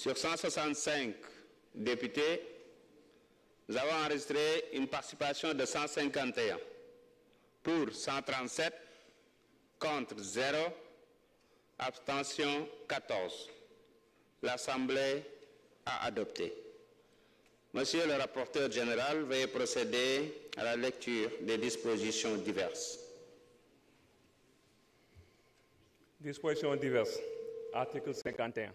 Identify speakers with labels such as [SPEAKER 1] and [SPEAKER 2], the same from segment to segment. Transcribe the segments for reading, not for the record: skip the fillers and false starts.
[SPEAKER 1] Sur 165 députés, nous avons enregistré une participation de 151. Pour 137, contre 0, abstention 14. L'Assemblée a adopté. Monsieur le rapporteur général, veuillez procéder à la lecture des dispositions diverses.
[SPEAKER 2] Dispositions diverses. Article 51.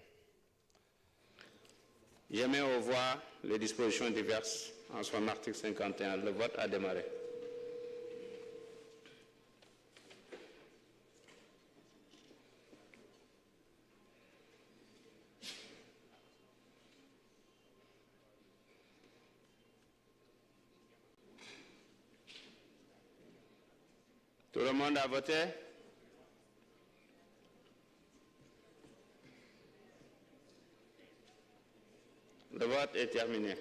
[SPEAKER 1] Je mets aux voix les dispositions diverses en son article 51. Le vote a démarré. Tout le monde a voté? Le vote est terminé.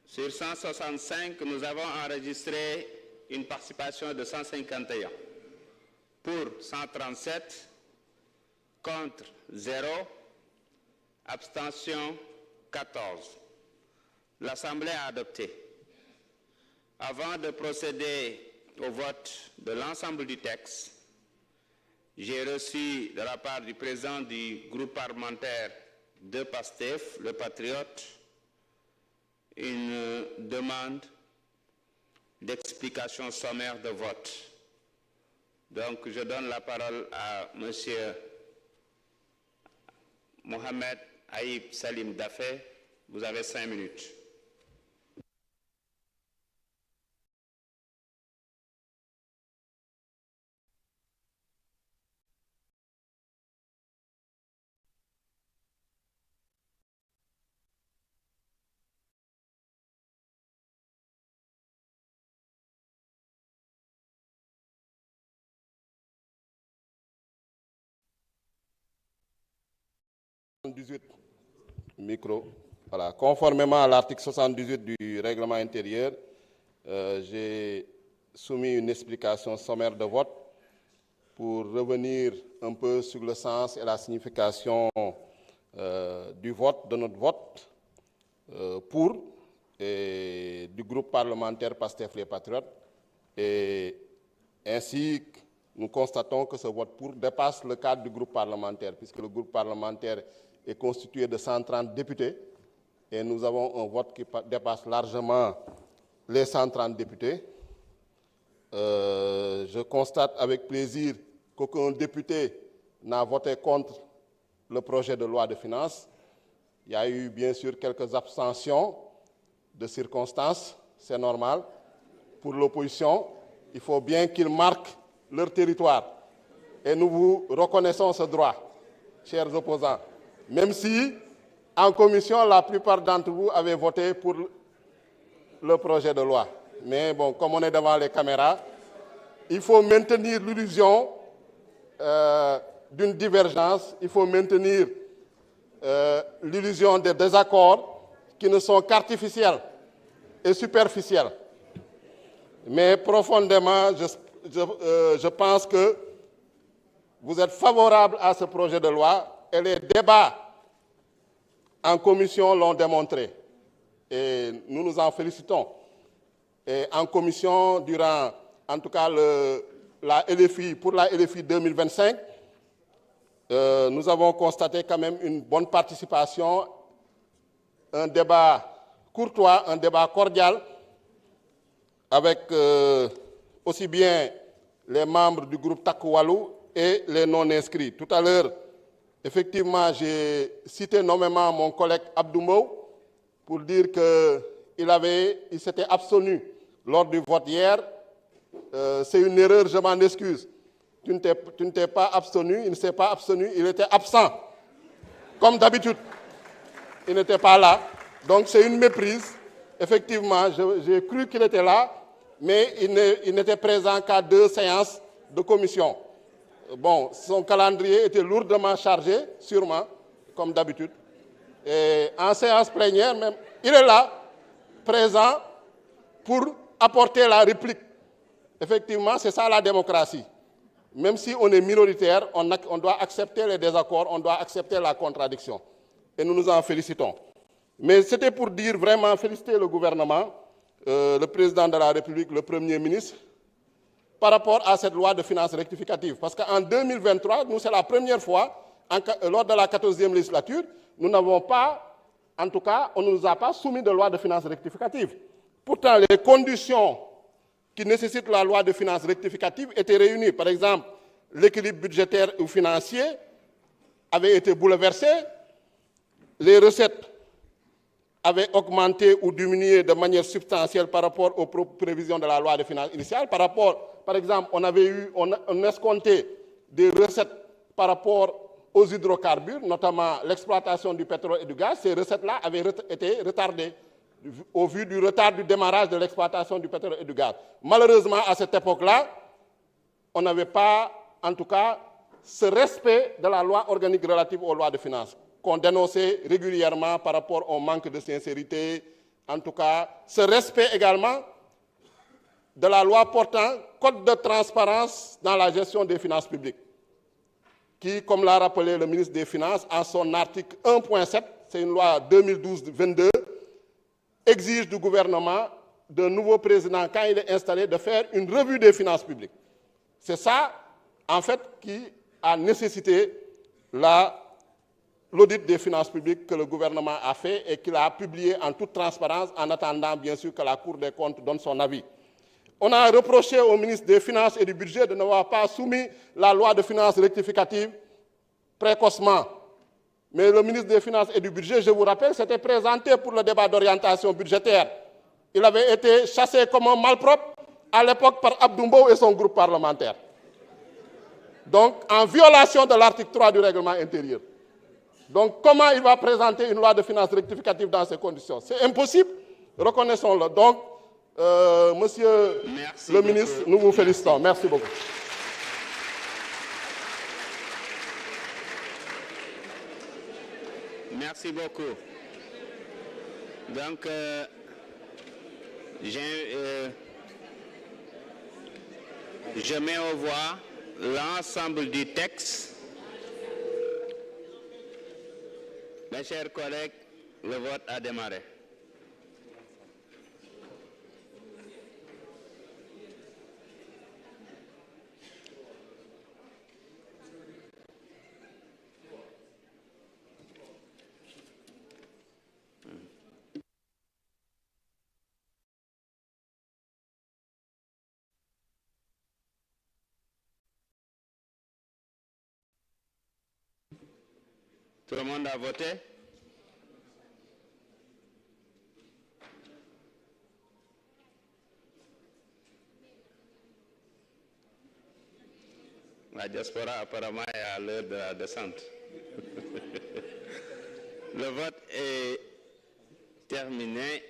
[SPEAKER 1] Sur 165, nous avons enregistré une participation de 151. Pour 137, contre 0, abstention 14. L'Assemblée a adopté. Avant de procéder au vote de l'ensemble du texte, j'ai reçu de la part du président du groupe parlementaire de PASTEF, le Patriote, une demande d'explication sommaire de vote. Donc, je donne la parole à M. Mohamed Aïb Salim Dafé. Vous avez 5 minutes.
[SPEAKER 3] Micro. Voilà. Conformément à l'article 78 du règlement intérieur, j'ai soumis une explication sommaire de vote pour revenir un peu sur le sens et la signification du vote, de notre vote pour et du groupe parlementaire PASTEF les Patriotes. Et ainsi, nous constatons que ce vote pour dépasse le cadre du groupe parlementaire, puisque le groupe parlementaire est constitué de 130 députés et nous avons un vote qui dépasse largement les 130 députés. Je constate avec plaisir qu'aucun député n'a voté contre le projet de loi de finances. Il y a eu bien sûr quelques abstentions de circonstances, c'est normal. Pour l'opposition, il faut bien qu'ils marquent leur territoire. Et nous vous reconnaissons ce droit, chers opposants. Même si, en commission, la plupart d'entre vous avaient voté pour le projet de loi. Mais bon, comme on est devant les caméras, il faut maintenir l'illusion d'une divergence, il faut maintenir l'illusion des désaccords qui ne sont qu'artificiels et superficiels. Mais profondément, je pense que vous êtes favorable à ce projet de loi et les débats en commission l'ont démontré. Et nous nous en félicitons. Et en commission, durant, en tout cas, pour la LFI 2025, nous avons constaté quand même une bonne participation, un débat courtois, un débat cordial, avec aussi bien les membres du groupe Takku Wallu et les non-inscrits. Tout à l'heure, effectivement, j'ai cité nommément mon collègue Abdou Mbow pour dire qu'il s'était abstenu lors du vote hier. C'est une erreur, je m'en excuse. Tu ne t'es pas abstenu, il ne s'est pas abstenu, il était absent. Comme d'habitude, il n'était pas là. Donc c'est une méprise. Effectivement, j'ai cru qu'il était là, mais il n'était présent qu'à 2 séances de commission. Bon, son calendrier était lourdement chargé, sûrement, comme d'habitude. Et en séance plénière, même, il est là, présent, pour apporter la réplique. Effectivement, c'est ça la démocratie. même si on est minoritaire, on doit accepter les désaccords, on doit accepter la contradiction. Et nous nous en félicitons. Mais c'était pour dire vraiment, féliciter le gouvernement, le président de la République, le Premier ministre, par rapport à cette loi de finances rectificative. Parce qu'en 2023, nous, c'est la première fois, lors de la 14e législature, nous n'avons pas, en tout cas, on ne nous a pas soumis de loi de finances rectificative. Pourtant, les conditions qui nécessitent la loi de finances rectificative étaient réunies. Par exemple, l'équilibre budgétaire ou financier avait été bouleversé, les recettes avaient augmenté ou diminué de manière substantielle par rapport aux prévisions de la loi de finances initiale. Par exemple, on escomptait des recettes par rapport aux hydrocarbures, notamment l'exploitation du pétrole et du gaz. Ces recettes-là avaient été retardées au vu du retard du démarrage de l'exploitation du pétrole et du gaz. Malheureusement, à cette époque-là, on n'avait pas, en tout cas, ce respect de la loi organique relative aux lois de finances, qu'on dénonçait régulièrement par rapport au manque de sincérité, en tout cas, ce respect également de la loi portant code de transparence dans la gestion des finances publiques, qui, comme l'a rappelé le ministre des Finances, en son article 1.7, c'est une loi 2012-22, exige du gouvernement, d'un nouveau président, quand il est installé, de faire une revue des finances publiques. C'est ça, en fait, qui a nécessité l'audit des finances publiques que le gouvernement a fait et qu'il a publié en toute transparence, en attendant, bien sûr, que la Cour des comptes donne son avis. On a reproché au ministre des Finances et du Budget de n'avoir pas soumis la loi de finances rectificative précocement. Mais le ministre des Finances et du Budget, je vous rappelle, s'était présenté pour le débat d'orientation budgétaire. Il avait été chassé comme un malpropre à l'époque par Abdoumbo et son groupe parlementaire. Donc, en violation de l'article 3 du règlement intérieur. Donc, comment il va présenter une loi de finances rectificative dans ces conditions? C'est impossible, reconnaissons-le. Donc, monsieur le ministre, nous vous félicitons. Merci beaucoup.
[SPEAKER 1] Merci beaucoup. Donc, je mets au voix l'ensemble du texte. Mes chers collègues, le vote a démarré. Tout le monde a voté? La diaspora apparemment est à l'heure de la descente. Le vote est terminé.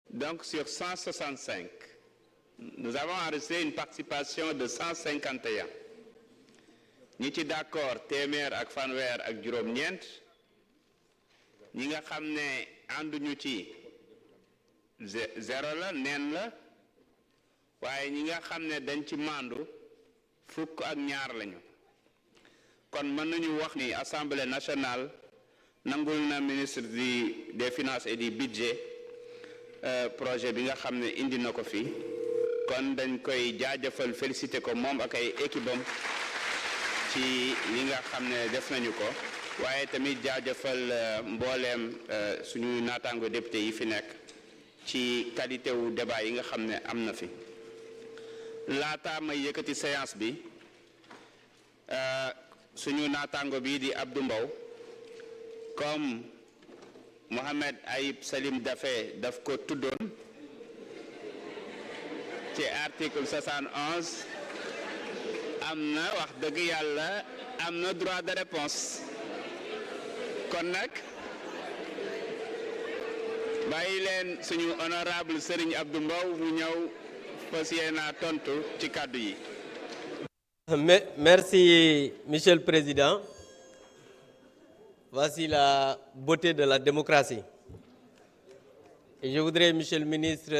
[SPEAKER 1] Donc sur 165, nous avons enregistré une participation de 151. ñi ci d'accord téeméer ak fanweer ak juróom-ñeent ñi nga xam ne ànduñu ci zéro la neen la waaye ñi nga xam ne dañ ci maandu fukk ak ñaar lañu kon mën nañu wax ni Assemblée nationale nangul na ministre des finances et du budget projet bi nga xam ne indi na ko fi kon dañ koy jaajëfal féliciter ko moom ak ay équipe am ci li nga xam ne def nañu ko waaye tamit jaajëfal mbooleem suñu naataango député yi fi nekk ci qualité wu débat yi nga xam ne am na fi laata may yëkkati séance bi suñu naataango bi di Abdou Mbow comme Mohamed Ayib Salim Daffé daf ko tuddoon ci article 71 am na wax dëgg yàlla am na droit de réponse kon nag bàyyi leen suñu honorable Serigne Abdou Mbow mu ñëw fas yéene tontu ci kàddu yi.
[SPEAKER 4] Merci, Monsieur le Président. Voici la beauté de la démocratie. Et je voudrais, Monsieur le Ministre,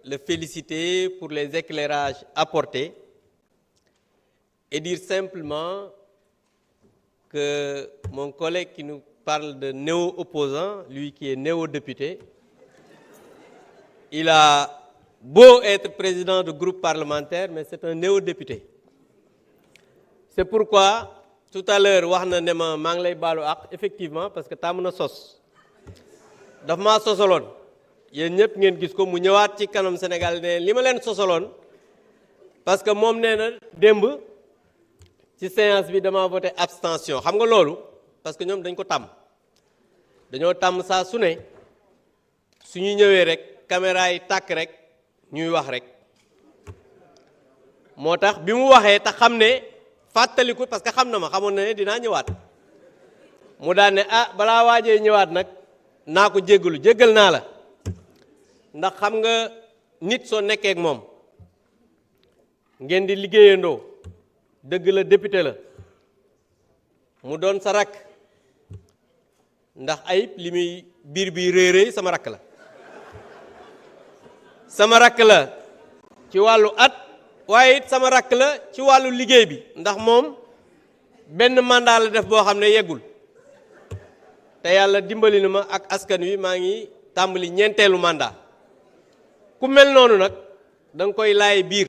[SPEAKER 4] le féliciter pour les éclairages apportés et dire simplement que mon collègue qui nous parle de néo-opposant, lui qui est néo-député, il a beau être président de groupe parlementaire, mais c'est un néo-député. C'est pourquoi, tout à l'heure, wax na ne ma maa ngi lay baalu ak effectivement parce que tàmm na sos daf maa sosaloon yéen ñëpp ngeen gis ko mu ñëwaat ci kanam Sénégal ne li ma leen sosaloon parce que moom nee na démb ci séance bi dama voté abstention xam nga loolu parce que ñoom dañ ko tàmm dañoo tàmm saa su ne suñu ñëwee rek caméra yi tàkk rek ñuy wax rek moo tax bi mu waxee te xam ne fàttaliku parce que xam na ma xamoon na ne dinaa ñëwaat mu daan ne ah balaa waajee ñëwaat nag naa ko jéggal naa la ndax xam nga nit soo nekkee ak moom ngeen di liggéeyandoo dëgg la député la mu doon sa rakk ndax Ayib li muy biir bi réeréy sama rakk la ci wàllu at waaye it sama rakk la ci wàllu liggéey bi ndax moom benn mandat la def boo xam ne yeggul te yàlla dimbali na ma ak askan wi maa ngi tàmbali ñeenteelu mandat ku mel noonu nag da nga koy laay biir